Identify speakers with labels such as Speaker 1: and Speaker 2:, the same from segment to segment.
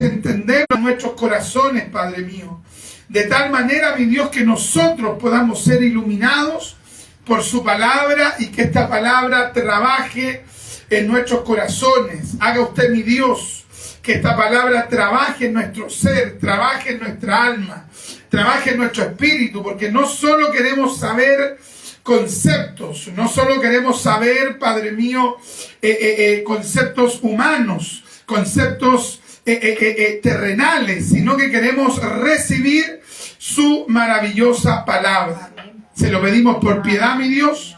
Speaker 1: entender en nuestros corazones, Padre mío, de tal manera, mi Dios, que nosotros podamos ser iluminados por su palabra y que esta palabra trabaje en nuestros corazones. Haga usted, mi Dios, que esta palabra trabaje en nuestro ser, trabaje en nuestra alma, trabaje en nuestro espíritu, porque no solo queremos saber conceptos, no solo queremos saber, Padre mío, conceptos humanos, conceptos terrenales, sino que queremos recibir su maravillosa palabra. Se lo pedimos por piedad, mi Dios.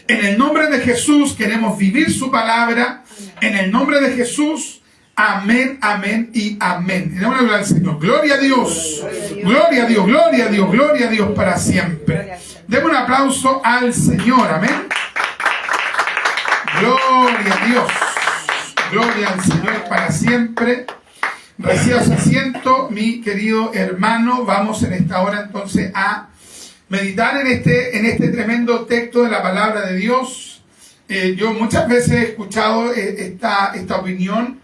Speaker 1: En el nombre de Jesús queremos vivir su palabra. En el nombre de Jesús, amén, amén y amén. En el nombre del Señor. Gloria a Dios. Gloria a Dios, gloria a Dios, gloria a Dios para siempre. Demos un aplauso al Señor, amén. Gloria a Dios. Gloria al Señor para siempre. Reciba su asiento, mi querido hermano. Vamos en esta hora entonces a meditar en este tremendo texto de la palabra de Dios. Yo muchas veces he escuchado esta opinión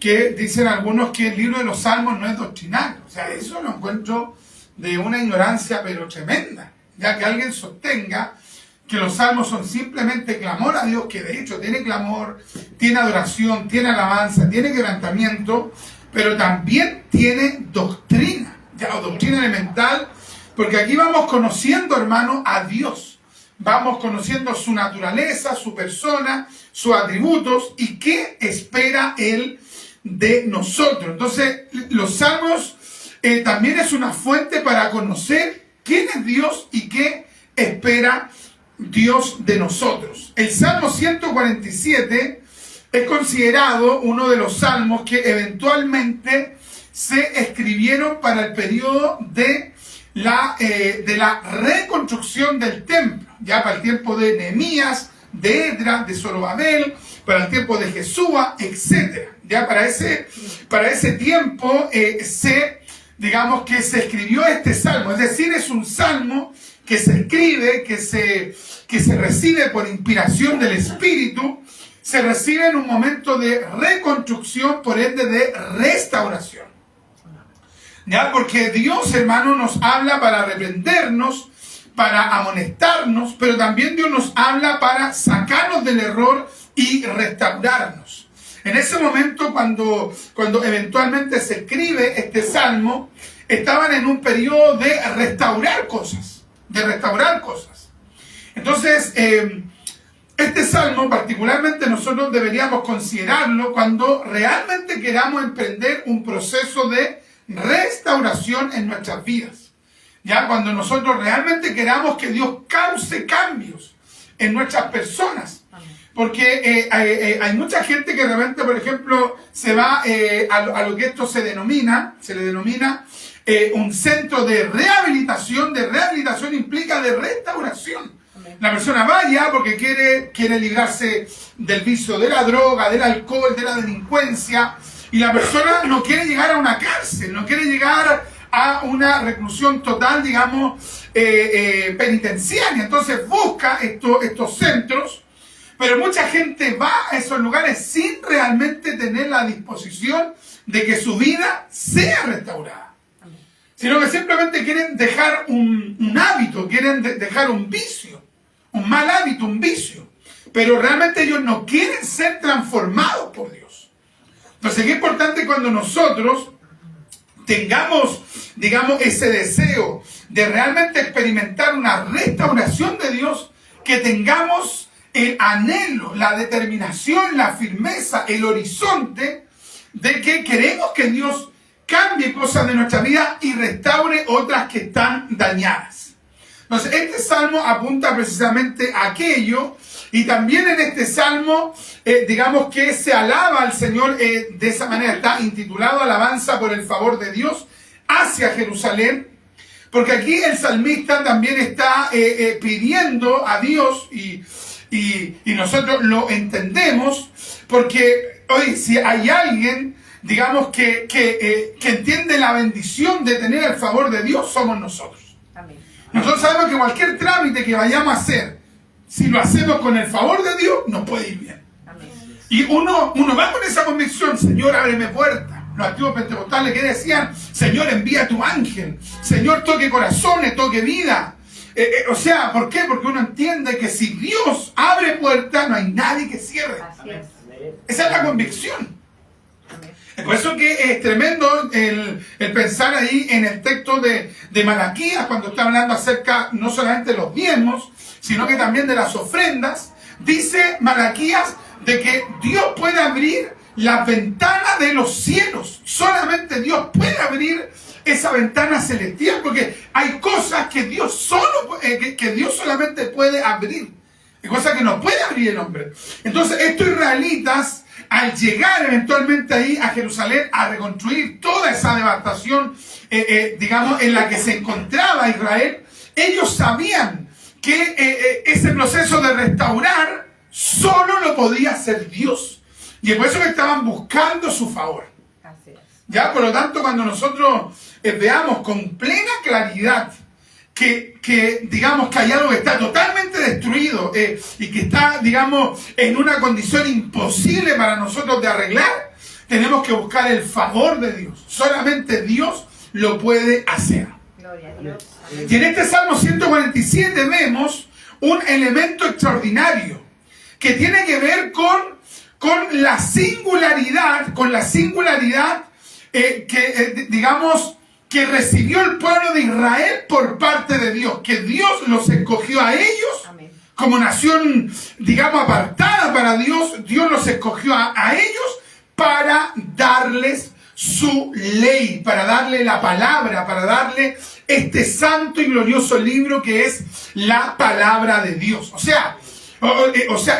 Speaker 1: que dicen algunos que el libro de los Salmos no es doctrinal. O sea, eso lo encuentro de una ignorancia pero tremenda. Ya que alguien sostenga que los salmos son simplemente clamor a Dios, que de hecho tiene clamor, tiene adoración, tiene alabanza, tiene quebrantamiento, pero también tiene doctrina, ya, o doctrina elemental, porque aquí vamos conociendo, hermano, a Dios. Vamos conociendo su naturaleza, su persona, sus atributos y qué espera Él de nosotros. Entonces, los salmos también es una fuente para conocer quién es Dios y qué espera Dios de nosotros. El Salmo 147 es considerado uno de los salmos que eventualmente se escribieron para el periodo de la reconstrucción del templo, ya para el tiempo de Nehemías, de Esdras, de Zorobabel, para el tiempo de Jesúa, etc. Ya para ese tiempo digamos que se escribió este salmo, es decir, es un salmo que se escribe, que se recibe por inspiración del Espíritu, se recibe en un momento de reconstrucción, por ende de restauración. ¿Ya? Porque Dios, hermano, nos habla para reprendernos, para amonestarnos, pero también Dios nos habla para sacarnos del error y restaurarnos. En ese momento, cuando eventualmente se escribe este salmo, estaban en un periodo de restaurar cosas, Entonces, este salmo particularmente nosotros deberíamos considerarlo cuando realmente queramos emprender un proceso de restauración en nuestras vidas. Ya cuando nosotros realmente queramos que Dios cause cambios en nuestras personas. Porque hay mucha gente que de repente, por ejemplo, se va a lo que esto se le denomina un centro de rehabilitación. De rehabilitación implica de restauración. La persona va allá porque quiere librarse del vicio de la droga, del alcohol, de la delincuencia. Y la persona no quiere llegar a una cárcel, no quiere llegar a una reclusión total, digamos, penitenciaria. Entonces busca estos centros. Pero mucha gente va a esos lugares sin realmente tener la disposición de que su vida sea restaurada. Sino que simplemente quieren dejar un hábito, quieren dejar un vicio, un mal hábito, un vicio. Pero realmente ellos no quieren ser transformados por Dios. Entonces, qué importante cuando nosotros tengamos, digamos, ese deseo de realmente experimentar una restauración de Dios, que tengamos el anhelo, la determinación, la firmeza, el horizonte de que queremos que Dios cambie cosas de nuestra vida y restaure otras que están dañadas. Entonces, este salmo apunta precisamente a aquello, y también en este salmo, digamos que se alaba al Señor de esa manera. Está intitulado Alabanza por el favor de Dios hacia Jerusalén, porque aquí el salmista también está pidiendo a Dios, y nosotros lo entendemos, porque hoy si hay alguien, digamos, que entiende la bendición de tener el favor de Dios, somos nosotros. Amén. Nosotros sabemos que cualquier trámite que vayamos a hacer, si lo hacemos con el favor de Dios, nos puede ir bien. Amén. Y uno va con esa convicción: Señor, ábreme puerta. los antiguos pentecostales que decían, Señor, envía tu ángel, Señor, toque corazones, toque vida. O sea, ¿por qué? Porque uno entiende que si Dios abre puertas, no hay nadie que cierre. Esa es la convicción. Por eso que es tremendo el pensar ahí en el texto de Malaquías, cuando está hablando acerca no solamente de los diezmos, sino que también de las ofrendas. Dice Malaquías de que Dios puede abrir las ventanas de los cielos. Solamente Dios puede abrir esa ventana celestial, porque hay cosas que Dios Dios solamente puede abrir. Hay cosas que no puede abrir el hombre. Entonces estos israelitas, al llegar eventualmente ahí a Jerusalén a reconstruir toda esa devastación, digamos, en la que se encontraba Israel, ellos sabían que ese proceso de restaurar solo lo podía hacer Dios. Y es por eso que estaban buscando su favor. Ya, por lo tanto, cuando nosotros veamos con plena claridad que digamos que hay algo que está totalmente destruido y que está, digamos, en una condición imposible para nosotros de arreglar, tenemos que buscar el favor de Dios. Solamente Dios lo puede hacer.
Speaker 2: Gloria a Dios.
Speaker 1: Y en este Salmo 147 vemos un elemento extraordinario que tiene que ver con la singularidad, digamos, que recibió el pueblo de Israel por parte de Dios, que Dios los escogió a ellos. Amén. Como nación, digamos, apartada para Dios. Dios los escogió a ellos para darles su ley, para darle la palabra, para darle este santo y glorioso libro que es la palabra de Dios. O sea,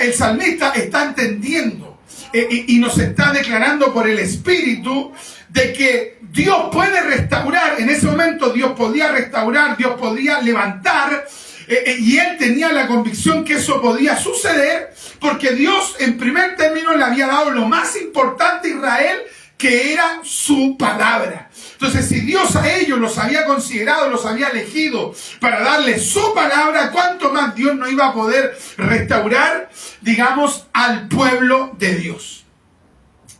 Speaker 1: el salmista está entendiendo y nos está declarando por el Espíritu de que Dios puede restaurar. En ese momento Dios podía restaurar, Dios podía levantar, y él tenía la convicción que eso podía suceder porque Dios en primer término le había dado lo más importante a Israel, que era su palabra. Entonces, si Dios a ellos los había considerado, los había elegido para darle su palabra, ¿cuánto más Dios no iba a poder restaurar, digamos, al pueblo de Dios?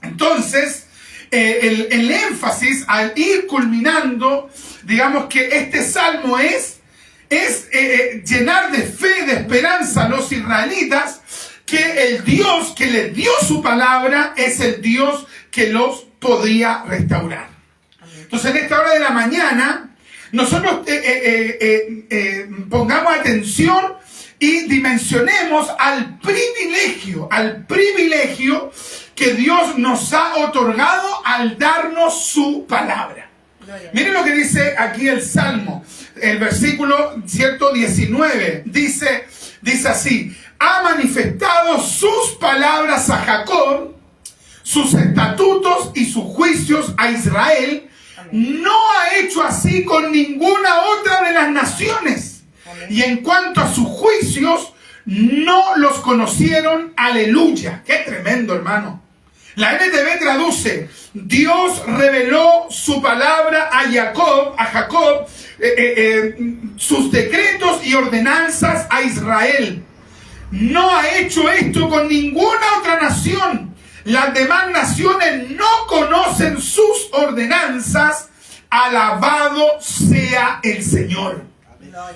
Speaker 1: Entonces, el énfasis al ir culminando, digamos que este salmo es llenar de fe, de esperanza a los israelitas, que el Dios que les dio su palabra es el Dios que los podía restaurar. Entonces, en esta hora de la mañana, nosotros pongamos atención y dimensionemos al privilegio que Dios nos ha otorgado al darnos su palabra. Miren lo que dice aquí el Salmo, el versículo 119, dice así: ha manifestado sus palabras a Jacob, sus estatutos y sus juicios a Israel. Amén. No ha hecho así con ninguna otra de las naciones. Amén. Y en cuanto a sus juicios, no los conocieron. Aleluya. Qué tremendo, hermano. La NTV traduce: Dios reveló su palabra a Jacob, sus decretos y ordenanzas a Israel. No ha hecho esto con ninguna otra nación. Las demás naciones no conocen sus ordenanzas. Alabado sea el Señor.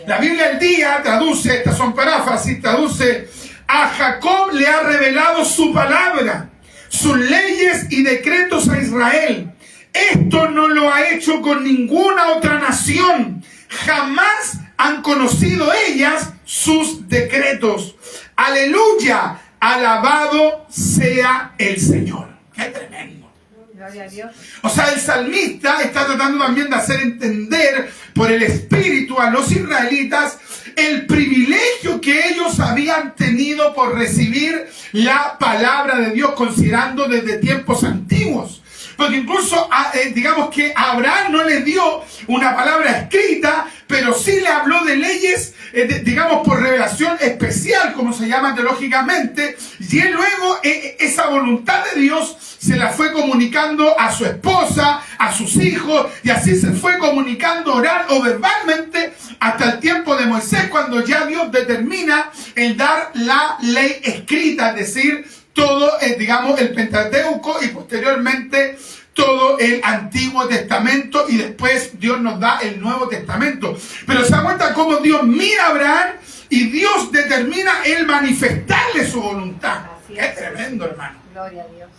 Speaker 1: La Biblia al día traduce, estas son paráfrasis, traduce: a Jacob le ha revelado su palabra, sus leyes y decretos a Israel. Esto no lo ha hecho con ninguna otra nación. Jamás han conocido ellas sus decretos. Aleluya, alabado sea el Señor. ¡Qué tremendo!
Speaker 2: Gloria a Dios.
Speaker 1: O sea, el salmista está tratando también de hacer entender por el Espíritu a los israelitas el privilegio que ellos habían tenido por recibir la palabra de Dios, considerando desde tiempos antiguos. Porque incluso, digamos que a Abraham no le dio una palabra escrita, pero sí le habló de leyes, digamos, por revelación especial, como se llama teológicamente, y él luego esa voluntad de Dios se la fue comunicando a su esposa, a sus hijos, y así se fue comunicando oral o verbalmente hasta el tiempo de Moisés, cuando ya Dios determina el dar la ley escrita, es decir, todo, digamos, el Pentateuco y posteriormente todo el Antiguo Testamento y después Dios nos da el Nuevo Testamento. Pero se da cuenta cómo Dios mira a Abraham y Dios determina el manifestarle su voluntad. Qué tremendo, hermano.
Speaker 2: Gloria a Dios.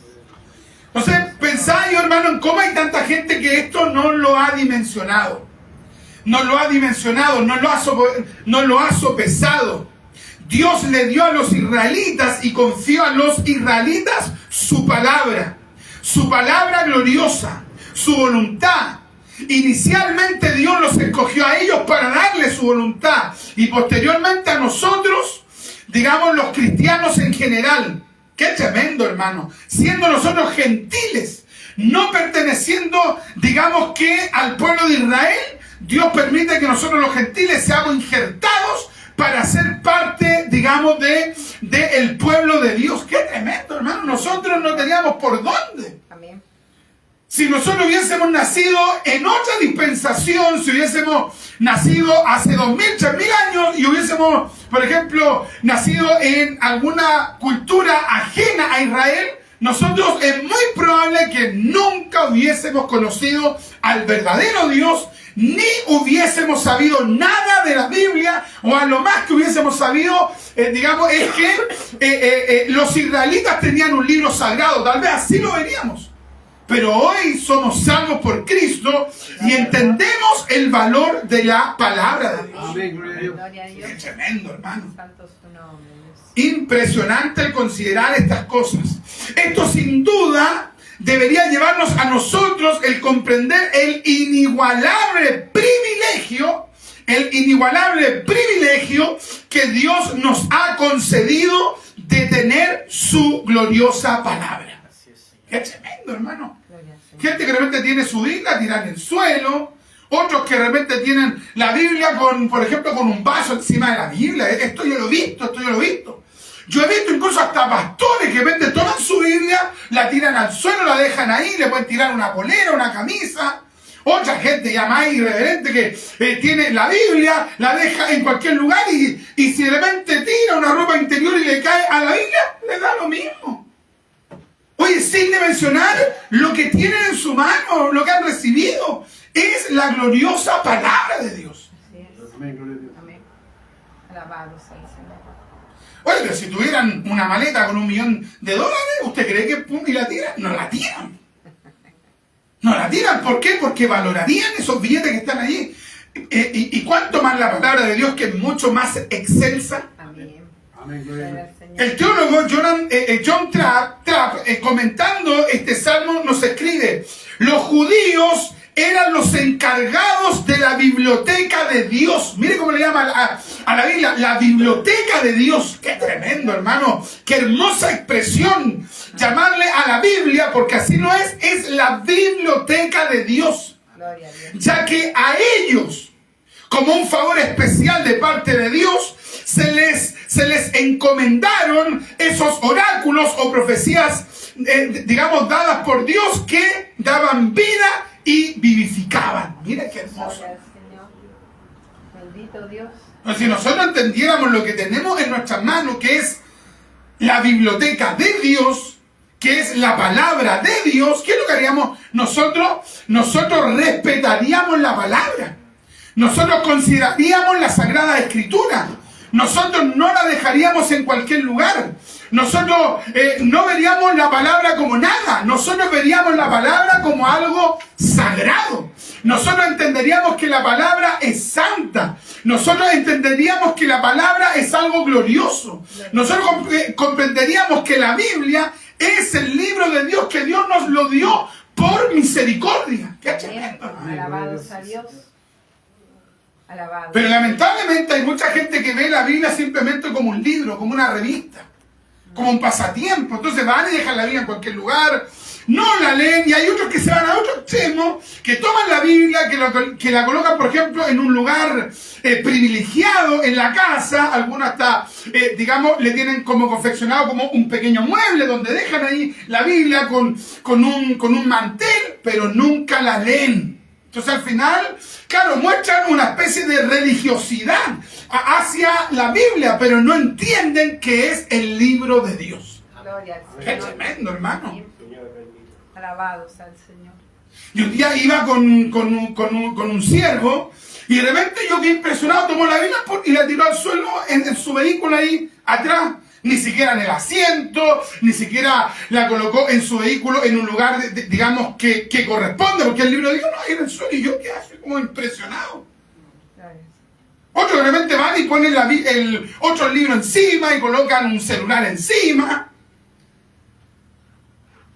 Speaker 1: Entonces, pensá yo, hermano, en cómo hay tanta gente que esto no lo ha dimensionado. No lo ha dimensionado, no lo ha sopesado. Dios le dio a los israelitas y confió a los israelitas su palabra gloriosa, su voluntad. Inicialmente Dios los escogió a ellos para darle su voluntad y posteriormente a nosotros, digamos los cristianos en general. Qué tremendo, hermano. Siendo nosotros gentiles, no perteneciendo, digamos que al pueblo de Israel, Dios permite que nosotros los gentiles seamos injertados para ser parte, digamos, del pueblo de Dios. Qué tremendo, hermano. Nosotros no teníamos por dónde.
Speaker 2: Amén.
Speaker 1: Si nosotros hubiésemos nacido en otra dispensación, si hubiésemos nacido hace 2000, 3000 años y hubiésemos, por ejemplo, nacido en alguna cultura ajena a Israel, nosotros es muy probable que nunca hubiésemos conocido al verdadero Dios, ni hubiésemos sabido nada de la Biblia, o a lo más que hubiésemos sabido, digamos, es que los israelitas tenían un libro sagrado, tal vez así lo veríamos. Pero hoy somos salvos por Cristo y entendemos el valor de la palabra de Dios.
Speaker 2: Gloria a Dios.
Speaker 1: Qué tremendo, hermano.
Speaker 2: Santo es tu nombre, Dios.
Speaker 1: Impresionante el considerar estas cosas. Esto sin duda debería llevarnos a nosotros el comprender el inigualable privilegio que Dios nos ha concedido de tener su gloriosa palabra. Qué tremendo, hermano. Gente que de repente tiene su Biblia tirada en el suelo, otros que de repente tienen la Biblia por ejemplo, con un vaso encima de la Biblia. Esto yo lo he visto. Yo he visto incluso hasta pastores que de repente toman su Biblia, la tiran al suelo, la dejan ahí, le pueden tirar una polera, una camisa. Otra gente ya más irreverente que tiene la Biblia, la deja en cualquier lugar y si de repente tira una ropa interior y le cae a la Biblia, le da lo mismo. Oye, sin mencionar lo que tienen en su mano, lo que han recibido, es la gloriosa palabra de Dios.
Speaker 2: Así es. Amén. Alabado sea el Señor.
Speaker 1: Oye, pero si tuvieran una maleta con $1.000.000, ¿usted cree que pum y la tiran? No la tiran. No la tiran, ¿por qué? Porque valorarían esos billetes que están allí. Y cuánto más la palabra de Dios, que es mucho más excelsa.
Speaker 2: Amén.
Speaker 3: Amén.
Speaker 2: Gloria al Señor.
Speaker 1: El teólogo John Trapp, comentando este salmo, nos escribe: los judíos eran los encargados de la biblioteca de Dios. Mire cómo le llama a la Biblia, la biblioteca de Dios. Qué tremendo, hermano. Qué hermosa expresión llamarle a la Biblia, porque así no es la biblioteca de Dios.
Speaker 2: Gloria a Dios.
Speaker 1: Ya que a ellos, como un favor especial de parte de Dios, se les encomendaron esos oráculos o profecías, digamos, dadas por Dios, que daban vida y vivificaban. Mira qué hermoso.
Speaker 2: Gloria al Señor. Bendito Dios.
Speaker 1: Pues si nosotros entendiéramos lo que tenemos en nuestras manos, que es la biblioteca de Dios, que es la palabra de Dios, ¿qué es lo que haríamos nosotros? Nosotros respetaríamos la palabra. Nosotros consideraríamos la Sagrada Escritura. Nosotros no la dejaríamos en cualquier lugar. Nosotros no veríamos la palabra como nada. Nosotros veríamos la palabra como algo sagrado. Nosotros entenderíamos que la palabra es santa. Nosotros entenderíamos que la palabra es algo glorioso. Nosotros comprenderíamos que la Biblia es el libro de Dios, que Dios nos lo dio por misericordia. ¡Qué tremendo!
Speaker 2: Alabado sea Dios. Alabado.
Speaker 1: Pero lamentablemente hay mucha gente que ve la Biblia simplemente como un libro, como una revista, como un pasatiempo. Entonces van y dejan la Biblia en cualquier lugar, no la leen, y hay otros que se van a otro extremo, que toman la Biblia, que la colocan, por ejemplo, en un lugar privilegiado en la casa. Algunos hasta, digamos, le tienen como confeccionado como un pequeño mueble donde dejan ahí la Biblia con un mantel, pero nunca la leen. Entonces al final, claro, muestran una especie de religiosidad hacia la Biblia, pero no entienden que es el libro de Dios.
Speaker 2: Gloria al
Speaker 1: Qué
Speaker 2: Señor.
Speaker 1: tremendo, hermano.
Speaker 2: Alabado sea el Señor.
Speaker 1: Y un día iba con un siervo y de repente yo quedé impresionado, tomó la Biblia y la tiró al suelo en su vehículo ahí atrás. Ni siquiera en el asiento, ni siquiera la colocó en su vehículo en un lugar, digamos, que corresponde, porque el libro dijo, no, ahí en el suelo, y yo quedé así como impresionado. Otros de repente van y ponen otro libro encima y colocan un celular encima.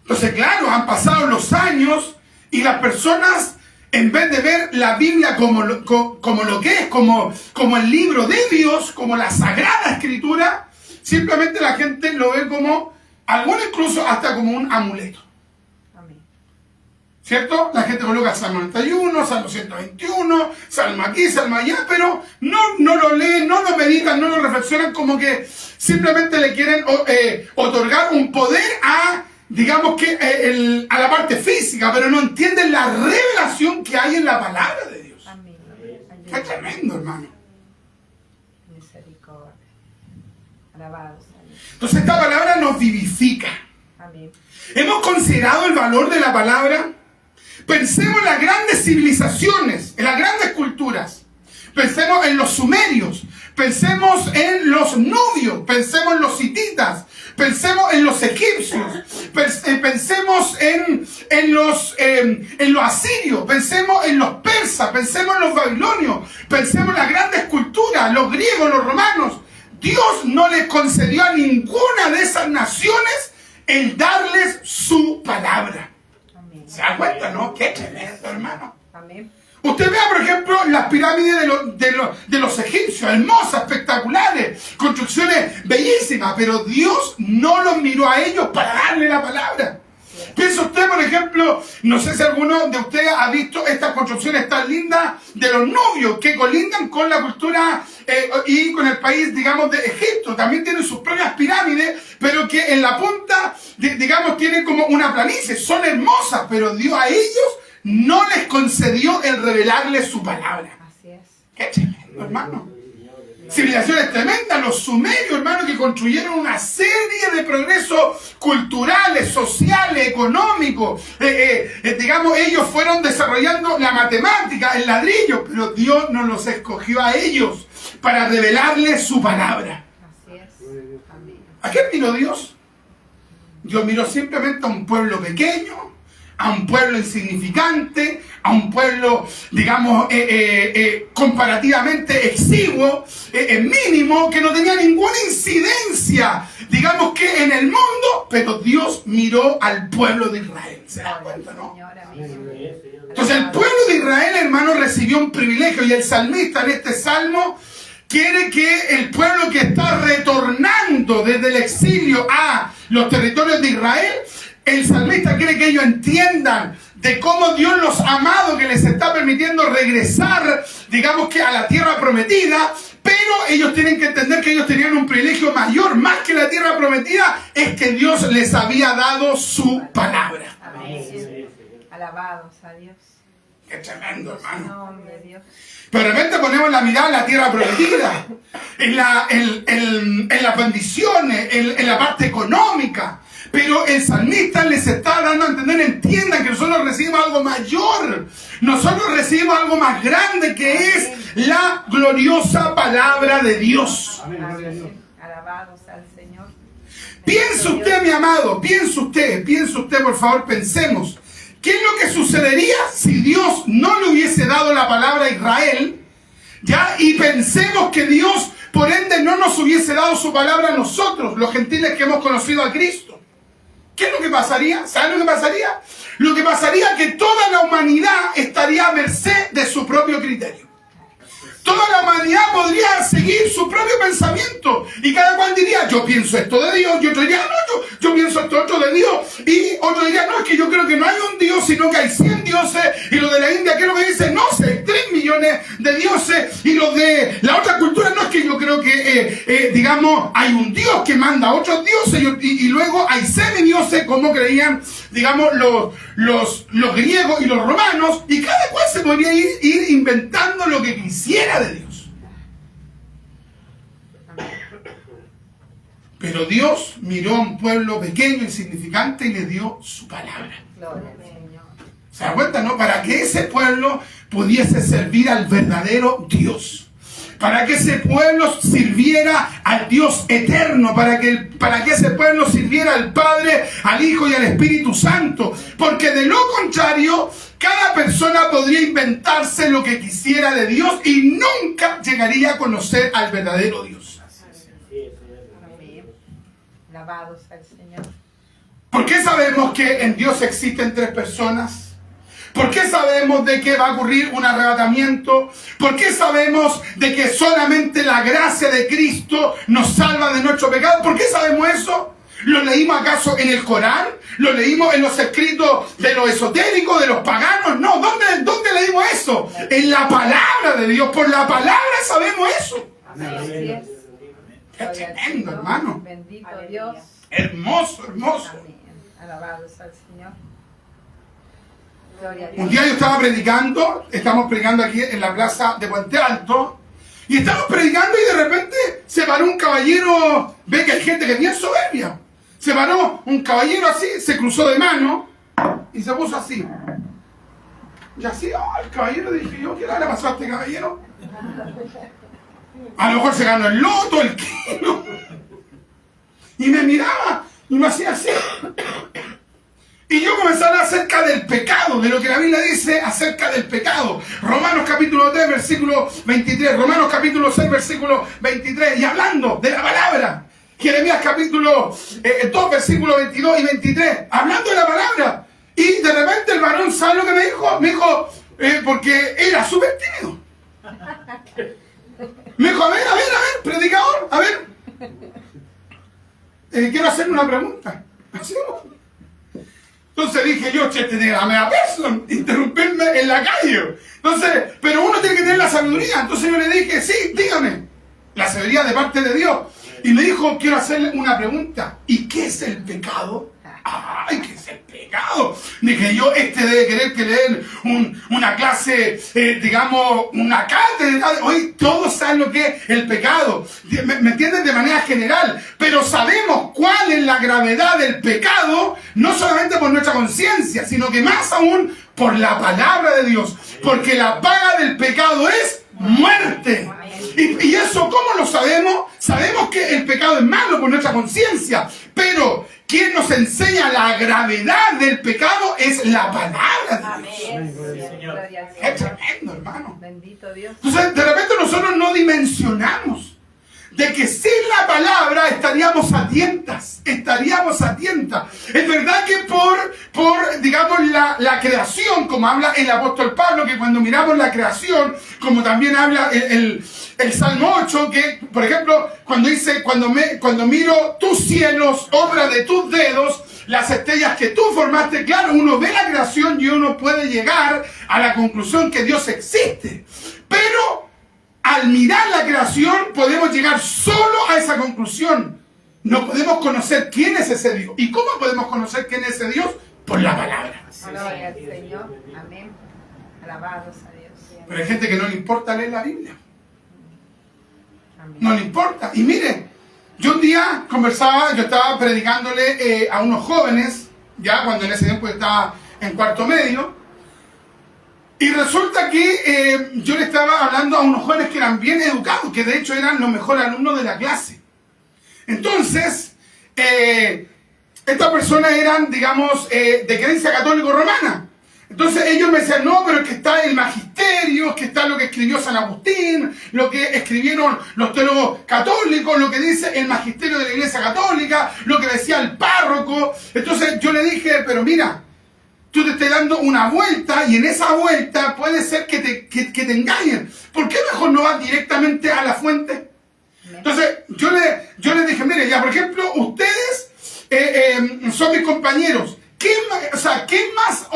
Speaker 1: Entonces, claro, han pasado los años y las personas, en vez de ver la Biblia como lo que es, como el libro de Dios, como la Sagrada Escritura, simplemente la gente lo ve como, algunos incluso hasta como un amuleto.
Speaker 2: Amén.
Speaker 1: ¿Cierto? La gente coloca Salmo 91, Salmo 121, Salmo aquí, Salmo allá, pero no lo leen, no lo meditan, no lo reflexionan, como que simplemente le quieren otorgar un poder a, digamos que, a la parte física, pero no entienden la revelación que hay en la palabra de Dios.
Speaker 2: Amén.
Speaker 1: Qué tremendo, hermano.
Speaker 2: Misericordia. Alabado sea Dios.
Speaker 1: Entonces esta palabra nos vivifica.
Speaker 2: Amén.
Speaker 1: ¿Hemos considerado el valor de la palabra? Pensemos en las grandes civilizaciones, en las grandes culturas. Pensemos en los sumerios. Pensemos en los nubios. Pensemos en los hititas. Pensemos en los egipcios. Pensemos en los asirios. Pensemos en los persas. Pensemos en los babilonios. Pensemos en las grandes culturas, los griegos, los romanos. Dios no les concedió a ninguna de esas naciones el darles su palabra.
Speaker 2: Amén.
Speaker 1: ¿Se da cuenta, no? Qué tremendo, hermano.
Speaker 2: Amén.
Speaker 1: Usted vea, por ejemplo, las pirámides de los egipcios, hermosas, espectaculares, construcciones bellísimas, pero Dios no los miró a ellos para darle la palabra. Piensa usted, por ejemplo, no sé si alguno de ustedes ha visto estas construcciones tan lindas de los nubios que colindan con la cultura y con el país, digamos, de Egipto. También tienen sus propias pirámides, pero que en la punta, digamos, tienen como una planicie. Son hermosas, pero Dios a ellos no les concedió el revelarles su palabra.
Speaker 2: Así es.
Speaker 1: Qué tremendo, hermano. Civilizaciones tremendas, los sumerios, hermano, que construyeron una serie de progresos culturales, sociales, económicos. Digamos, ellos fueron desarrollando la matemática, el ladrillo, pero Dios no los escogió a ellos para revelarles su palabra.
Speaker 2: Así es. Amén.
Speaker 1: ¿A qué miró Dios? Dios miró simplemente a un pueblo pequeño, a un pueblo insignificante, a un pueblo, digamos, comparativamente exiguo, mínimo, que no tenía ninguna incidencia, digamos que en el mundo, pero Dios miró al pueblo de Israel. ¿Se da cuenta, no?
Speaker 2: Señor, amén.
Speaker 1: Entonces el pueblo de Israel, hermano, recibió un privilegio, y el salmista en este salmo quiere que el pueblo que está retornando desde el exilio a los territorios de Israel, el salmista quiere que ellos entiendan de cómo Dios los ha amado, que les está permitiendo regresar, digamos que a la tierra prometida, pero ellos tienen que entender que ellos tenían un privilegio mayor, más que la tierra prometida, es que Dios les había dado su palabra.
Speaker 2: Amén. Alabado sea Dios.
Speaker 1: Qué tremendo, hermano.
Speaker 2: Nombre de Dios.
Speaker 1: Pero de repente ponemos la mirada en la tierra prometida, en las bendiciones, en la parte económica. Pero el salmista les está dando a entender, entiendan que nosotros recibimos algo mayor. Nosotros recibimos algo más grande, que es la gloriosa palabra de Dios.
Speaker 2: Amén. Alabado sea el Señor.
Speaker 1: Piense usted, mi amado, piense usted, por favor, pensemos. ¿Qué es lo que sucedería si Dios no le hubiese dado la palabra a Israel? ¿Ya? Y pensemos que Dios, por ende, no nos hubiese dado su palabra a nosotros, los gentiles que hemos conocido a Cristo. ¿Qué es lo que pasaría? ¿Saben lo que pasaría? Lo que pasaría es que toda la humanidad estaría a merced de su propio criterio. Toda la humanidad podría seguir su propio pensamiento. Y cada cual diría, yo pienso esto de Dios. Y otro diría, no, yo pienso esto otro de Dios. Y otro diría, no, es que yo creo que no hay un Dios, sino que hay 100 dioses. Y los de la India, ¿qué es lo que dicen? No, hay 3 millones de dioses. Y los de la otra cultura, no, es que yo creo que, digamos, hay un Dios que manda a otros dioses. Y luego hay semidioses, como creían, digamos, los griegos y los romanos. Y cada cual se podría ir inventando lo que quisiera de Dios. Pero Dios miró a un pueblo pequeño, insignificante, y le dio su palabra.
Speaker 2: Gloria al Señor.
Speaker 1: ¿Se da cuenta, no? Para que ese pueblo pudiese servir al verdadero Dios. Para que ese pueblo sirviera al Dios eterno. Para que ese pueblo sirviera al Padre, al Hijo y al Espíritu Santo. Porque de lo contrario, cada persona podría inventarse lo que quisiera de Dios y nunca llegaría a conocer al verdadero Dios.
Speaker 2: Amén. Alabado sea el Señor.
Speaker 1: ¿Por qué sabemos que en Dios existen tres personas? ¿Por qué sabemos de que va a ocurrir un arrebatamiento? ¿Por qué sabemos de que solamente la gracia de Cristo nos salva de nuestro pecado? ¿Por qué sabemos eso? ¿Lo leímos acaso en el Corán? ¿Lo leímos en los escritos de los esotéricos, de los paganos? No, ¿dónde leímos eso? En la palabra de Dios. Por la palabra sabemos eso.
Speaker 2: Así es.
Speaker 1: Es tremendo, hermano.
Speaker 2: Bendito Dios.
Speaker 1: Hermoso, hermoso.
Speaker 2: Amén. Alabado sea el Señor. Gloria a
Speaker 1: Un
Speaker 2: Dios.
Speaker 1: día yo estaba predicando, estamos predicando aquí en la plaza de Puente Alto, y estamos predicando y de repente se paró un caballero, ve que hay gente que es bien soberbia, se paró un caballero así, se cruzó de mano y se puso así. Y así, el caballero, dije yo, ¿qué le pasó a este caballero? A lo mejor se ganó el loto, el kilo. Y me miraba y me hacía así. Y yo comencé a hablar acerca del pecado, de lo que la Biblia dice acerca del pecado. Romanos capítulo 3, versículo 23. Romanos capítulo 6, versículo 23. Y hablando de la palabra. Jeremías capítulo 2, versículo 22 y 23. Hablando de la palabra. Y de repente el varón, ¿sabe lo que me dijo? Me dijo, porque era súper tímido. Me dijo, a ver, predicador, a ver. Quiero hacerle una pregunta. ¿Así? Entonces dije yo, tenía la media persona, interrumpirme en la calle. Entonces, pero uno tiene que tener la sabiduría. Entonces yo le dije, sí, dígame. La sabiduría de parte de Dios. Y me dijo, quiero hacerle una pregunta. ¿Y qué es el pecado? ¡Ay, qué es el pecado! Dije yo, debe querer que leer una clase, digamos, una cátedra. Hoy todos saben lo que es el pecado. ¿Me entienden? De manera general. Pero sabemos cuál es la gravedad del pecado, no solamente por nuestra conciencia, sino que más aún por la palabra de Dios. Porque la paga del pecado es muerte. ¿Y eso cómo lo sabemos? Sabemos que el pecado es malo por nuestra conciencia, pero quien nos enseña la gravedad del pecado es la palabra de Dios.
Speaker 2: Amén. Gloria al
Speaker 1: Es
Speaker 2: Señor.
Speaker 1: tremendo, hermano.
Speaker 2: Bendito Dios.
Speaker 1: Entonces, de repente nosotros no dimensionamos de que sin la palabra estaríamos a tientas. Es verdad que por digamos, la creación, como habla el apóstol Pablo, que cuando miramos la creación, como también habla el Salmo 8, que, por ejemplo, cuando dice, cuando miro tus cielos, obra de tus dedos, las estrellas que tú formaste, claro, uno ve la creación y uno puede llegar a la conclusión que Dios existe. Pero al mirar la creación podemos llegar solo a esa conclusión. No podemos conocer quién es ese Dios. ¿Y cómo podemos conocer quién es ese Dios? Por la palabra.
Speaker 2: Gloria al Señor. Amén. Alabados a Dios.
Speaker 1: Pero hay gente que no le importa leer la Biblia.
Speaker 2: Amén.
Speaker 1: No le importa. Y mire, yo un día yo estaba predicándole a unos jóvenes, ya cuando en ese tiempo estaba en cuarto medio, y resulta que yo le estaba hablando a unos jóvenes que eran bien educados, que de hecho eran los mejores alumnos de la clase. Entonces, estas personas eran, digamos, de creencia católico-romana. Entonces ellos me decían, no, pero es que está el magisterio, es que está lo que escribió San Agustín, lo que escribieron los teólogos católicos, lo que dice el magisterio de la Iglesia Católica, lo que decía el párroco. Entonces yo le dije, pero mira, tú te estás dando una vuelta y en esa vuelta puede ser que te engañen. ¿Por qué mejor no vas directamente a la fuente? Entonces yo le dije, mire, ya por ejemplo, ustedes son mis compañeros. ¿Qué es más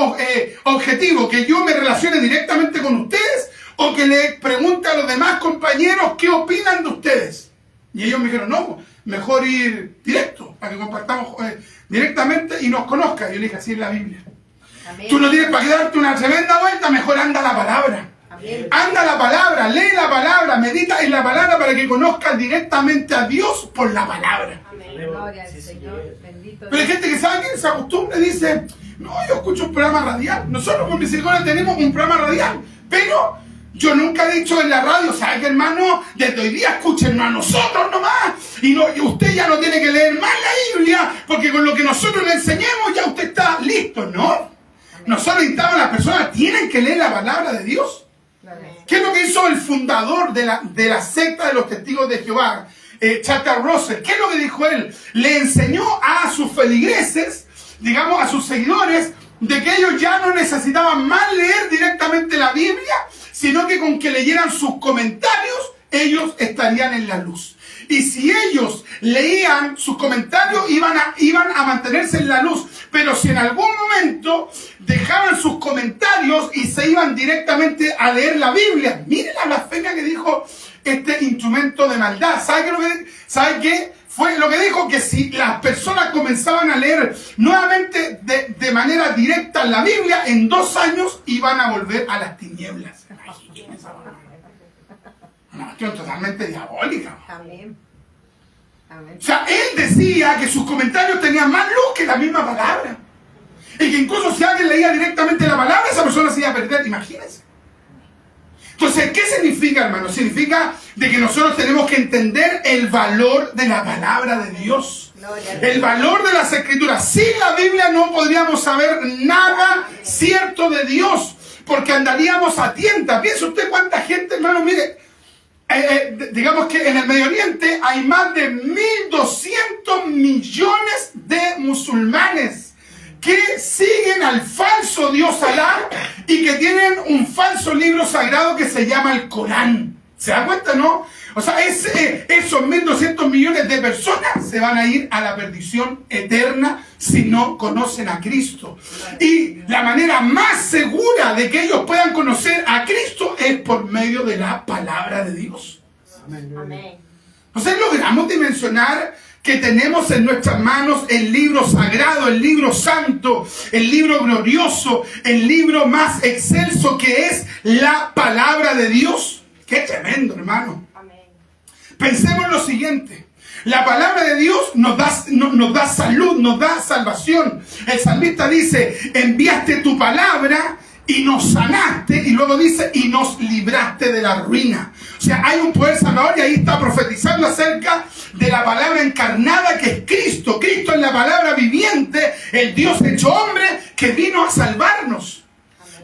Speaker 1: objetivo? ¿Que yo me relacione directamente con ustedes o que le pregunte a los demás compañeros qué opinan de ustedes? Y ellos me dijeron, no, mejor ir directo, para que compartamos directamente y nos conozcan. Y yo le dije, así es la Biblia.
Speaker 2: Amén.
Speaker 1: Tú no tienes para qué darte una tremenda vuelta, mejor anda la palabra.
Speaker 2: Amén.
Speaker 1: Anda la palabra, lee la palabra, medita en la palabra para que conozcas directamente a Dios por la palabra.
Speaker 2: Amén. Gloria al Señor. Bendito
Speaker 1: Pero hay
Speaker 2: Dios.
Speaker 1: gente que sabe que se acostumbra y dice, No, yo escucho un programa radial. Nosotros con Misericordia tenemos un programa radial. Pero yo nunca he dicho en la radio, ¿sabe qué, hermano? Desde hoy día escúchenos a nosotros nomás. Y usted ya no tiene que leer más la Biblia, porque con lo que nosotros le enseñemos ya usted está listo, ¿no? Nosotros instamos a las personas, tienen que leer la palabra de Dios. ¿Qué es lo que hizo el fundador de la secta de los testigos de Jehová? Charles Russell, ¿qué es lo que dijo él? Le enseñó a sus feligreses, digamos a sus seguidores, de que ellos ya no necesitaban más leer directamente la Biblia, sino que con que leyeran sus comentarios, ellos estarían en la luz. Y si ellos leían sus comentarios, iban a mantenerse en la luz. Pero si en algún momento dejaban sus comentarios y se iban directamente a leer la Biblia, miren la blasfemia que dijo este instrumento de maldad. ¿Sabe qué? Fue lo que dijo, que si las personas comenzaban a leer nuevamente de manera directa la Biblia, en 2 años iban a volver a las tinieblas. Una cuestión totalmente diabólica.
Speaker 2: Amén. Amén.
Speaker 1: O sea, él decía que sus comentarios tenían más luz que la misma palabra. Y que incluso si alguien leía directamente la palabra, esa persona se iba a perder. Imagínense. Entonces, ¿qué significa, hermano? Significa de que nosotros tenemos que entender el valor de la palabra de Dios. El valor de las Escrituras. Sin la Biblia no podríamos saber nada cierto de Dios, porque andaríamos a tientas. Piensa usted cuánta gente, hermano, mire, digamos que en el Medio Oriente hay más de 1.200 millones de musulmanes que siguen al falso Dios Alá y que tienen un falso libro sagrado que se llama el Corán. ¿Se da cuenta, no? O sea, esos 1.200 millones de personas se van a ir a la perdición eterna si no conocen a Cristo. Y la manera más segura de que ellos puedan conocer a Cristo es por medio de la palabra de Dios.
Speaker 2: Amén.
Speaker 1: Entonces logramos dimensionar que tenemos en nuestras manos el libro sagrado, el libro santo, el libro glorioso, el libro más excelso que es la palabra de Dios. ¡Qué tremendo, hermano!
Speaker 2: Amén.
Speaker 1: Pensemos en lo siguiente. La palabra de Dios nos da salud, nos da salvación. El salmista dice, enviaste tu palabra y nos sanaste, y luego dice, y nos libraste de la ruina. O sea, hay un poder salvador, y ahí está profetizando acerca de la palabra encarnada que es Cristo. Cristo es la palabra viviente, el Dios hecho hombre que vino a salvarnos.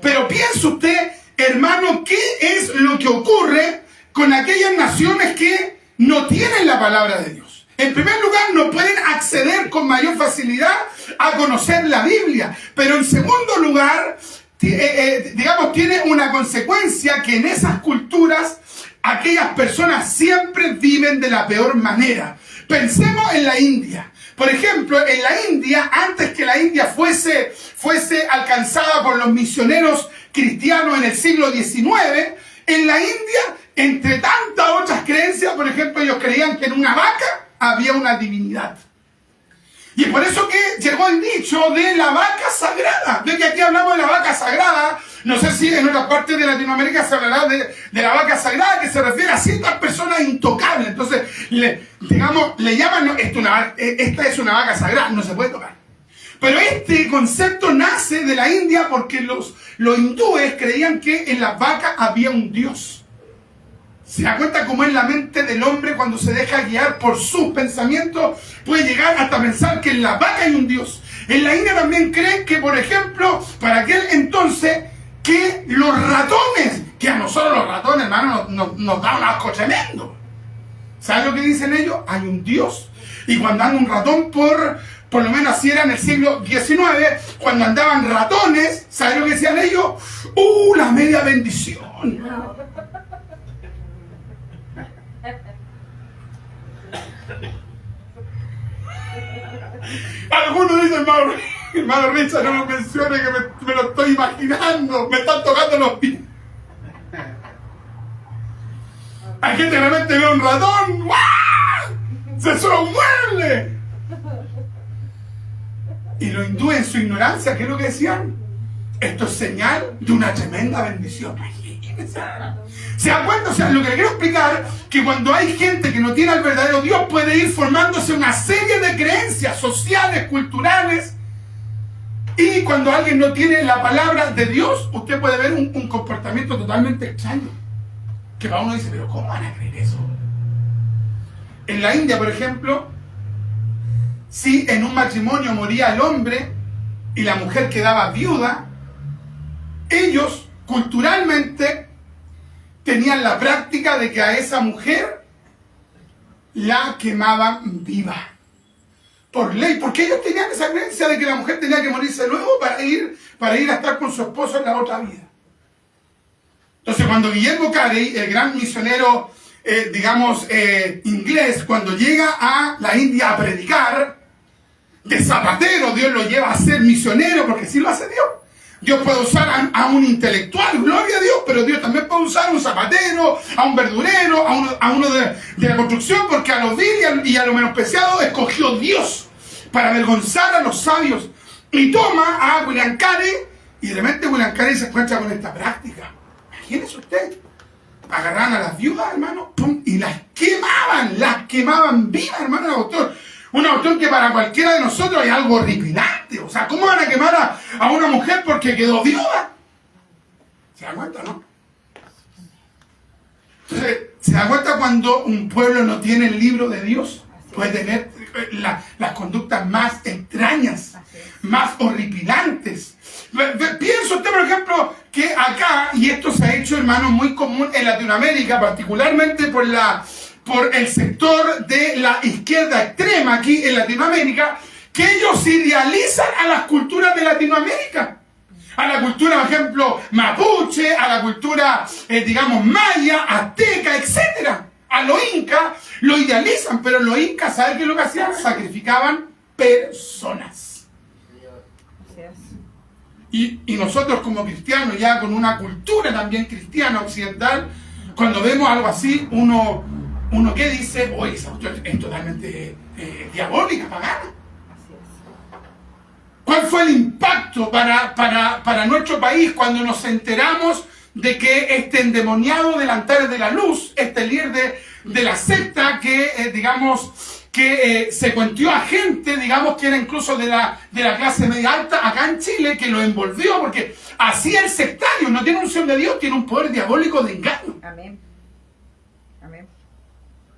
Speaker 1: Pero piense usted, hermano, ¿qué es lo que ocurre con aquellas naciones que no tienen la palabra de Dios? En primer lugar, no pueden acceder con mayor facilidad a conocer la Biblia. Pero en segundo lugar, digamos, tiene una consecuencia que en esas culturas aquellas personas siempre viven de la peor manera. Pensemos en la India. Por ejemplo, en la India, antes que la India fuese alcanzada por los misioneros cristianos en el siglo XIX, en la India, entre tantas otras creencias, por ejemplo, ellos creían que en una vaca había una divinidad. Y es por eso que llegó el dicho de la vaca sagrada. Ve que aquí hablamos de la vaca sagrada. No sé si en otras partes de Latinoamérica se hablará de la vaca sagrada, que se refiere a ciertas personas intocables. Entonces, le llaman, esta es una vaca sagrada, no se puede tocar. Pero este concepto nace de la India porque los hindúes creían que en las vacas había un dios. ¿Se da cuenta cómo es la mente del hombre cuando se deja guiar por sus pensamientos? Puede llegar hasta pensar que en la vaca hay un dios. En la India también creen que, por ejemplo, para aquel entonces, que los ratones, que a nosotros los ratones, hermano, nos da un asco tremendo. ¿Saben lo que dicen ellos? Hay un dios. Y cuando anda un ratón por lo menos así era en el siglo XIX, cuando andaban ratones, ¿saben lo que decían ellos? La media bendición. Algunos dicen, hermano Richard, no me mencione que me lo estoy imaginando, me están tocando los pies. Hay gente que realmente ve un ratón, ¡guau! Se sube un mueble. Y los hindúes en su ignorancia, ¿qué es lo que decían? Esto es señal de una tremenda bendición. ¿Se dan cuenta? O sea, lo que le quiero explicar, que cuando hay gente que no tiene al verdadero Dios, puede ir formándose una serie de creencias sociales, culturales, Y cuando alguien no tiene la palabra de Dios, usted puede ver un comportamiento totalmente extraño. Que para uno dice, pero ¿cómo van a creer eso? En la India, por ejemplo, si en un matrimonio moría el hombre y la mujer quedaba viuda, ellos culturalmente tenían la práctica de que a esa mujer la quemaban viva. Por ley, porque ellos tenían esa creencia de que la mujer tenía que morirse luego para ir a estar con su esposo en la otra vida. Entonces, cuando Guillermo Carey, el gran misionero, inglés, cuando llega a la India a predicar, de zapatero, Dios lo lleva a ser misionero, porque sí lo hace Dios. Dios puede usar a un intelectual, gloria a Dios, pero Dios también puede usar a un zapatero, a un verdurero, a uno de la construcción, porque a los vil y a los menospreciados escogió Dios para avergonzar a los sabios. Y toma a William Carey, y de repente William Carey se encuentra con esta práctica. Imagínese usted, agarraban a las viudas, hermano, pum, y las quemaban vivas, hermano, una cuestión que para cualquiera de nosotros es algo horripilante. O sea, ¿cómo van a quemar a una mujer porque quedó viuda? ¿Se da cuenta, no? Entonces, ¿se da cuenta cuando un pueblo no tiene el libro de Dios? Puede tener las conductas más extrañas, más horripilantes. Pienso usted, por ejemplo, que acá, y esto se ha hecho, hermano, muy común en Latinoamérica, particularmente por el sector de la izquierda extrema aquí en Latinoamérica, que ellos idealizan a las culturas de Latinoamérica. A la cultura, por ejemplo, mapuche, a la cultura, maya, azteca, etc. A los incas lo idealizan, pero los incas, ¿saben qué es lo que hacían? Sacrificaban personas. Y nosotros como cristianos, ya con una cultura también cristiana occidental, cuando vemos algo así, uno ¿qué dice? Oye, esa cuestión es totalmente diabólica, pagana. ¿Cuál fue el impacto para nuestro país cuando nos enteramos de que este endemoniado del altar de la luz, este líder de la secta que, se cuentió a gente, que era incluso de la clase media alta acá en Chile, que lo envolvió, porque así el sectario no tiene unción de Dios, tiene un poder diabólico de engaño.
Speaker 2: Amén. Amén.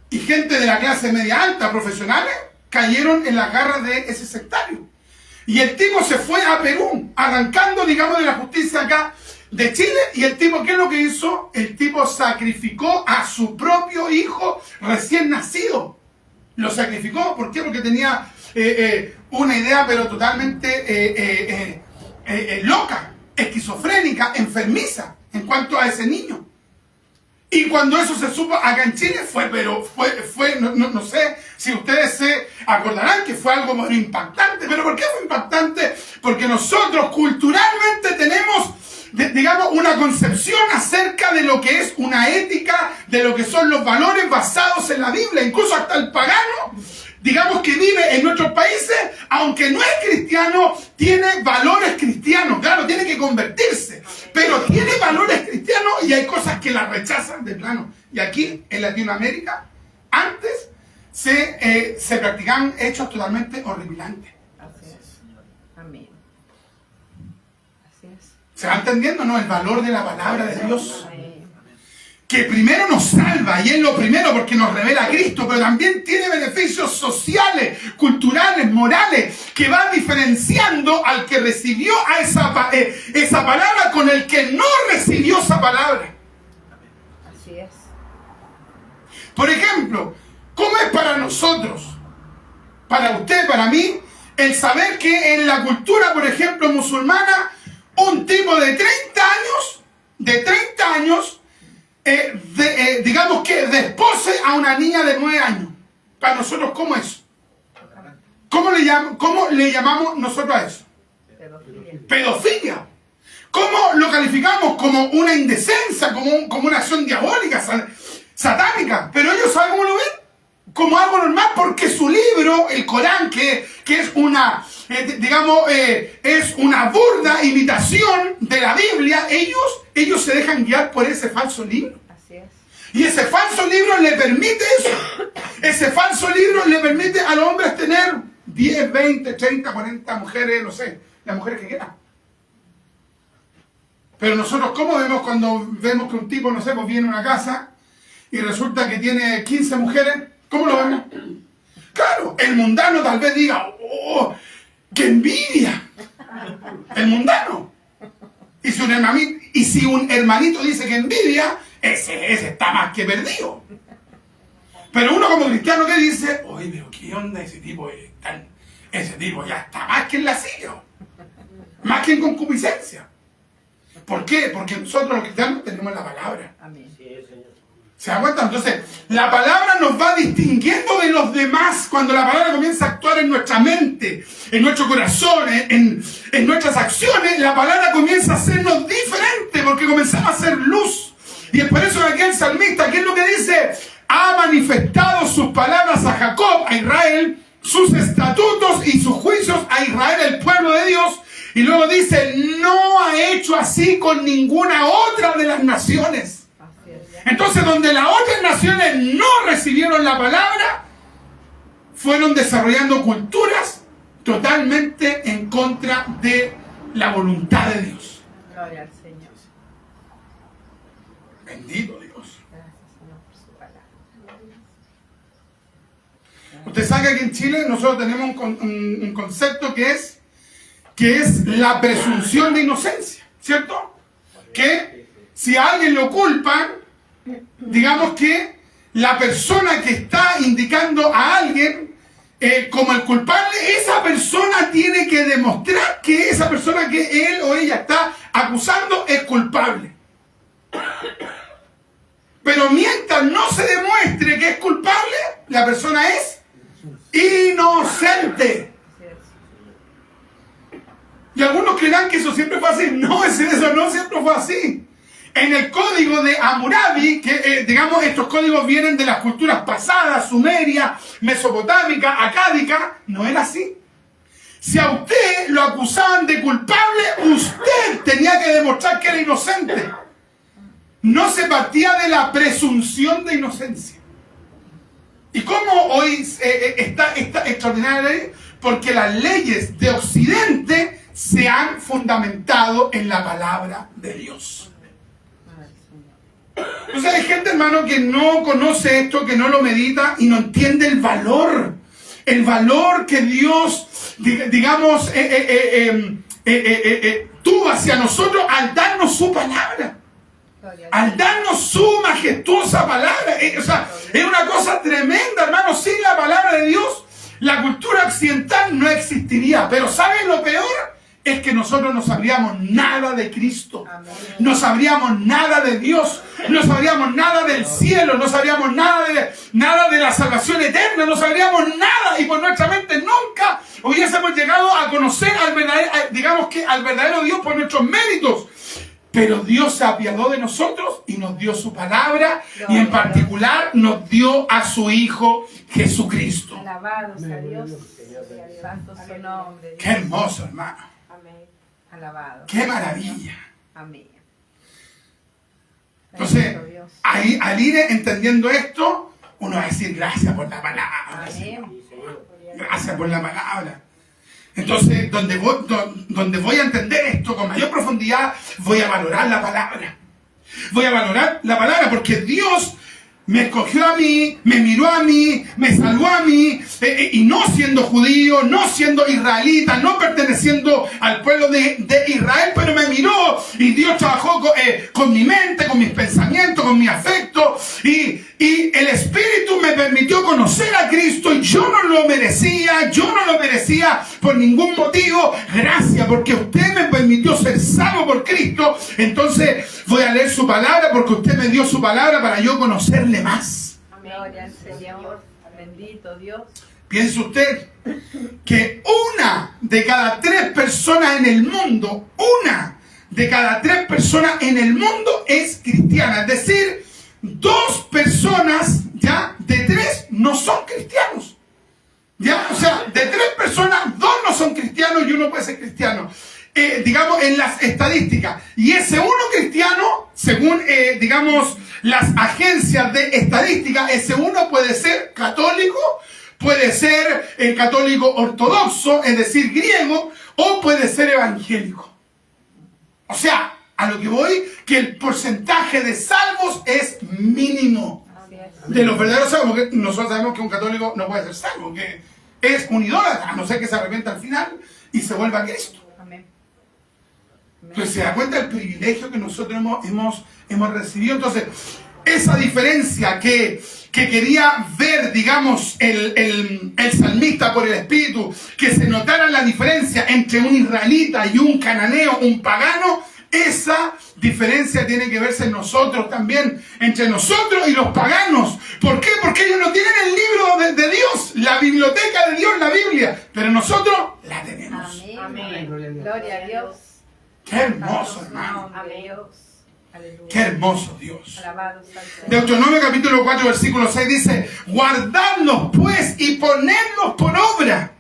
Speaker 1: Y gente de la clase media alta, profesionales, cayeron en las garras de ese sectario. Y el tipo se fue a Perú, arrancando, de la justicia acá de Chile. Y el tipo, ¿qué es lo que hizo? El tipo sacrificó a su propio hijo recién nacido. Lo sacrificó, ¿por qué? Porque tenía una idea, pero totalmente loca, esquizofrénica, enfermiza en cuanto a ese niño. Y cuando eso se supo acá en Chile fue no sé si ustedes se acordarán que fue algo muy impactante. ¿Pero por qué fue impactante? Porque nosotros culturalmente tenemos, una concepción acerca de lo que es una ética, de lo que son los valores basados en la Biblia. Incluso hasta el pagano, que vive en nuestros países, aunque no es cristiano, tiene valores cristianos. Claro, tiene que convertirse, pero tiene valores cristianos y hay cosas que la rechazan de plano. Y aquí, en Latinoamérica, antes se practicaban hechos totalmente horripilantes.
Speaker 2: Así es. Amén. Así es.
Speaker 1: ¿Se va entendiendo, no? El valor de la palabra de Dios.
Speaker 2: Amén.
Speaker 1: Que primero nos salva, y es lo primero porque nos revela a Cristo, pero también tiene beneficios sociales, culturales, morales, que van diferenciando al que recibió a esa palabra con el que no recibió esa palabra.
Speaker 2: Así es.
Speaker 1: Por ejemplo, ¿cómo es para nosotros, para usted, para mí, el saber que en la cultura, por ejemplo, musulmana, un tipo de 30 años, que despose a una niña de 9 años? Para nosotros, ¿cómo es? ¿Cómo le llamamos nosotros a eso? Pedofilia. ¿Cómo lo calificamos? Como una indecencia, como una acción diabólica, satánica. Pero ellos, ¿saben cómo lo ven? Como algo normal, porque su libro, el Corán, que es una burda imitación de la Biblia, ellos se dejan guiar por ese falso libro.
Speaker 2: Así es.
Speaker 1: Y ese falso libro le permite eso. Ese falso libro le permite a los hombres tener 10, 20, 30, 40 mujeres, no sé, las mujeres que quieran. Pero nosotros, ¿cómo vemos cuando vemos que un tipo, no sé, pues viene a una casa y resulta que tiene 15 mujeres? ¿Cómo lo vemos? Claro, el mundano tal vez diga, ¡oh, qué envidia! El mundano. Y si un hermanito dice que envidia, ese está más que perdido. Pero uno como cristiano que dice, oye, pero ¿qué onda ese tipo? Ese tipo ya está más que en lascivo, más que en concupiscencia. ¿Por qué? Porque nosotros los cristianos tenemos la palabra.
Speaker 2: Amén.
Speaker 1: ¿Se dan cuenta? Entonces, la palabra nos va distinguiendo de los demás cuando la palabra comienza a actuar en nuestra mente, en nuestro corazón, en nuestras acciones. La palabra comienza a hacernos diferente porque comenzamos a hacer luz. Y es por eso que aquí el salmista, ¿qué es lo que dice? Ha manifestado sus palabras a Jacob, a Israel, sus estatutos y sus juicios a Israel, el pueblo de Dios. Y luego dice, no ha hecho así con ninguna otra de las naciones. Entonces, donde las otras naciones no recibieron la palabra, fueron desarrollando culturas totalmente en contra de la voluntad de Dios.
Speaker 2: Gloria al Señor.
Speaker 1: Bendito Dios.
Speaker 2: Gracias, Señor, por su palabra.
Speaker 1: Usted sabe que aquí en Chile nosotros tenemos un concepto que es la presunción de inocencia, ¿cierto? Que si a alguien lo culpan, digamos que la persona que está indicando a alguien como el culpable, esa persona tiene que demostrar que esa persona que él o ella está acusando es culpable. Pero mientras no se demuestre que es culpable, la persona es inocente. Y algunos creerán que eso siempre fue así. No, eso no siempre fue así. En el código de Hammurabi, que digamos estos códigos vienen de las culturas pasadas, sumeria, mesopotámica, acádica, no era así. Si a usted lo acusaban de culpable, usted tenía que demostrar que era inocente. No se partía de la presunción de inocencia. ¿Y cómo hoy está extraordinaria ley? Porque las leyes de Occidente se han fundamentado en la palabra de Dios. Entonces hay gente, hermano, que no conoce esto, que no lo medita y no entiende el valor que Dios, digamos, tuvo hacia nosotros al darnos su palabra, al darnos su majestuosa palabra. O sea, es una cosa tremenda, hermano. Sin la palabra de Dios, la cultura occidental no existiría. Pero ¿saben lo peor? Es que nosotros no sabríamos nada de Cristo, no sabríamos nada de Dios, no sabríamos nada del cielo, no sabríamos nada de la salvación eterna, no sabríamos nada, y por nuestra mente nunca hubiésemos llegado a conocer al verdadero Dios por nuestros méritos. Pero Dios se apiadó de nosotros y nos dio su palabra, y en particular nos dio a su Hijo Jesucristo.
Speaker 2: Alabado sea Dios, santo su nombre. Dios.
Speaker 1: Qué hermoso, hermano.
Speaker 2: Amén. Alabado.
Speaker 1: Qué maravilla.
Speaker 2: Amén.
Speaker 1: Entonces, ahí, al ir entendiendo esto, uno va a decir gracias por la palabra.
Speaker 2: Amén.
Speaker 1: Gracias por la palabra. Entonces, donde voy a entender esto con mayor profundidad, voy a valorar la palabra. Voy a valorar la palabra porque Dios me escogió a mí, me miró a mí, me salvó a mí, y no siendo judío, no siendo israelita, no perteneciendo al pueblo de Israel, pero me miró y Dios trabajó con mi mente, con mis pensamientos, con mi afecto, y el Espíritu me permitió conocer a Cristo, y yo no lo merecía por ningún motivo. Gracias, porque usted me permitió ser salvo por Cristo. Entonces voy a leer su palabra porque usted me dio su palabra para yo conocerle más.
Speaker 2: Gloria al Señor. Bendito Dios.
Speaker 1: Piense usted que una de cada 3 personas en el mundo, es cristiana. Es decir, 2 personas ya de 3 no son cristianos. ¿Ya? O sea, de 3 personas, 2 no son cristianos y 1 puede ser cristiano. Digamos, en las estadísticas. Y ese uno cristiano, según, digamos, las agencias de estadística, ese uno puede ser católico, puede ser católico ortodoxo, es decir, griego, o puede ser evangélico. O sea, a lo que voy, que el porcentaje de salvos es mínimo. De los verdaderos salvos, porque nosotros sabemos que un católico no puede ser salvo, que es un idólatra, a no ser que se arrepienta al final y se vuelva a Cristo.
Speaker 2: Amén.
Speaker 1: Entonces se da cuenta del privilegio que nosotros hemos recibido. Entonces, esa diferencia que quería ver, digamos, el salmista por el Espíritu, que se notara la diferencia entre un israelita y un cananeo, un pagano, esa diferencia tiene que verse en nosotros también, entre nosotros y los paganos. ¿Por qué? Porque ellos no tienen el libro de Dios, la biblioteca de Dios, la Biblia, pero nosotros la tenemos.
Speaker 2: Amén. Gloria a Dios.
Speaker 1: Qué hermoso, hermano.
Speaker 2: Amén. Aleluya.
Speaker 1: Qué hermoso Dios.
Speaker 2: Alabado sea el Señor.
Speaker 1: Deuteronomio capítulo 4 versículo 6 dice: guardadlos pues y ponedlos por obra,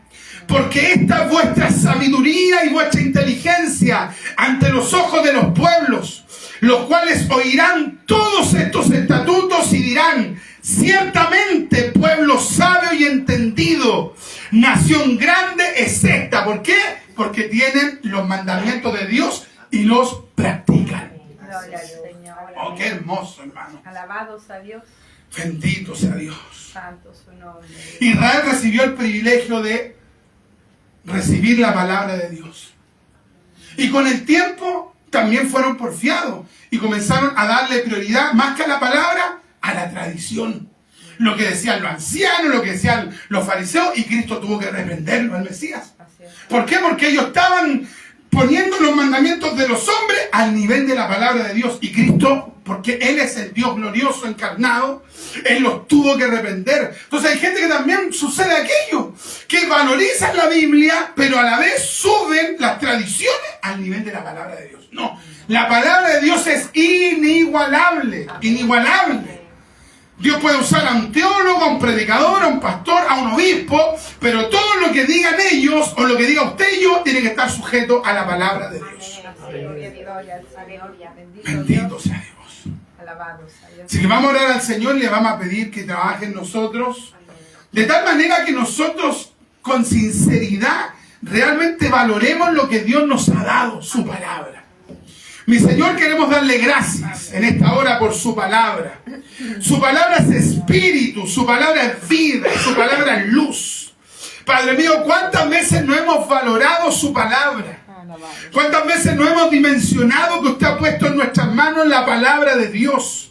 Speaker 1: porque esta es vuestra sabiduría y vuestra inteligencia ante los ojos de los pueblos, los cuales oirán todos estos estatutos y dirán: ciertamente pueblo sabio y entendido, nación grande es esta. ¿Por qué? Porque tienen los mandamientos de Dios y los practican.
Speaker 2: Gloria al Señor.
Speaker 1: Oh, qué hermoso, hermano.
Speaker 2: Alabados a Dios.
Speaker 1: Bendito sea Dios.
Speaker 2: Santo su nombre.
Speaker 1: Israel recibió el privilegio de recibir la palabra de Dios. Y con el tiempo también fueron porfiados y comenzaron a darle prioridad más que a la palabra, a la tradición. Lo que decían los ancianos, lo que decían los fariseos, y Cristo tuvo que reprenderlo al Mesías. ¿Por qué? Porque ellos estaban poniendo los mandamientos de los hombres al nivel de la palabra de Dios. Y Cristo, porque Él es el Dios glorioso encarnado, Él los tuvo que reprender. Entonces hay gente que también sucede aquello, que valorizan la Biblia, pero a la vez suben las tradiciones al nivel de la palabra de Dios. No, la palabra de Dios es inigualable, inigualable. Dios puede usar a un teólogo, a un predicador, a un pastor, a un obispo, pero todo lo que digan ellos o lo que diga usted y yo tiene que estar sujeto a la palabra de Dios. Bendito sea Dios.
Speaker 2: Alabados a Dios.
Speaker 1: Así que vamos a orar al Señor y le vamos a pedir que trabaje en nosotros de tal manera que nosotros con sinceridad realmente valoremos lo que Dios nos ha dado, su palabra. Mi Señor, queremos darle gracias en esta hora por su palabra. Su palabra es espíritu, su palabra es vida, su palabra es luz. Padre mío, ¿cuántas veces no hemos valorado su palabra? ¿Cuántas veces no hemos dimensionado que usted ha puesto en nuestras manos la palabra de Dios?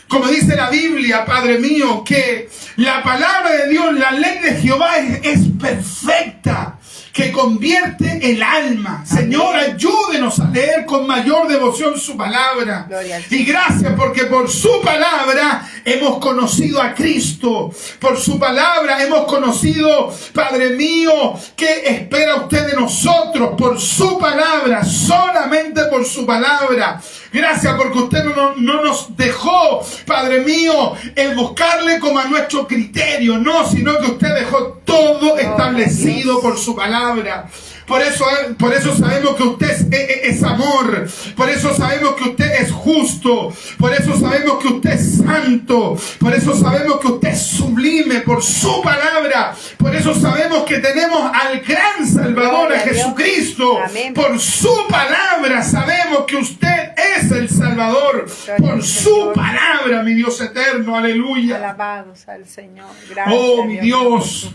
Speaker 1: Como dice la Biblia, Padre mío, que la palabra de Dios, la ley de Jehová es perfecta, que convierte el alma. Señor, ayúdenos a leer con mayor devoción su palabra. Y gracias porque por su palabra hemos conocido a Cristo. Por su palabra hemos conocido, Padre mío, qué espera usted de nosotros. Por su palabra, solamente por su palabra. Gracias porque usted no nos dejó, Padre mío, el buscarle como a nuestro criterio. No, sino que usted dejó todo establecido por su palabra. Por eso sabemos que usted es amor. Por eso sabemos que usted es justo. Por eso sabemos que usted es santo. Por eso sabemos que usted es sublime por su palabra. Por eso sabemos que tenemos al gran Salvador, a Jesucristo. Por su palabra sabemos que usted es el Salvador. Por su palabra, mi Dios eterno. Aleluya.
Speaker 2: Alabados al Señor. Gracias,
Speaker 1: oh, mi Dios.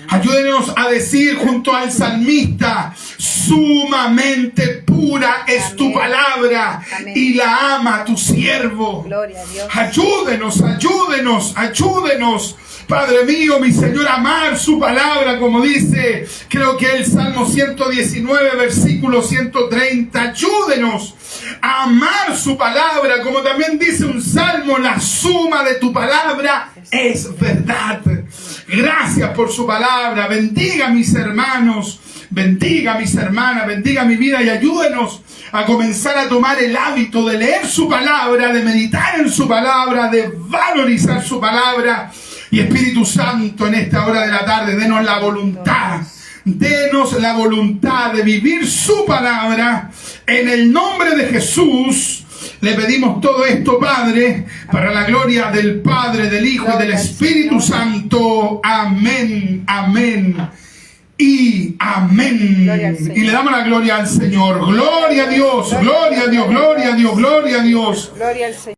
Speaker 1: Ayúdenos a decir junto al salmista: sumamente pura es tu palabra y la ama tu siervo.
Speaker 2: Gloria a Dios.
Speaker 1: Ayúdenos, ayúdenos, ayúdenos, Padre mío, mi Señor, a amar su palabra, como dice, creo que el Salmo 119, versículo 130. Ayúdenos a amar su palabra, como también dice un salmo: la suma de tu palabra es verdad. Gracias por su palabra. Bendiga a mis hermanos, bendiga a mis hermanas, bendiga mi vida y ayúdenos a comenzar a tomar el hábito de leer su palabra, de meditar en su palabra, de valorizar su palabra. Y Espíritu Santo, en esta hora de la tarde, denos la voluntad. Denos la voluntad de vivir su palabra. En el nombre de Jesús le pedimos todo esto, Padre, para la gloria del Padre, del Hijo y del Espíritu Santo. Amén, amén y amén.
Speaker 2: Gloria al Señor.
Speaker 1: Y le damos la gloria al Señor. Gloria a Dios, gloria a Dios, gloria a Dios, gloria a Dios.
Speaker 2: Gloria al Señor.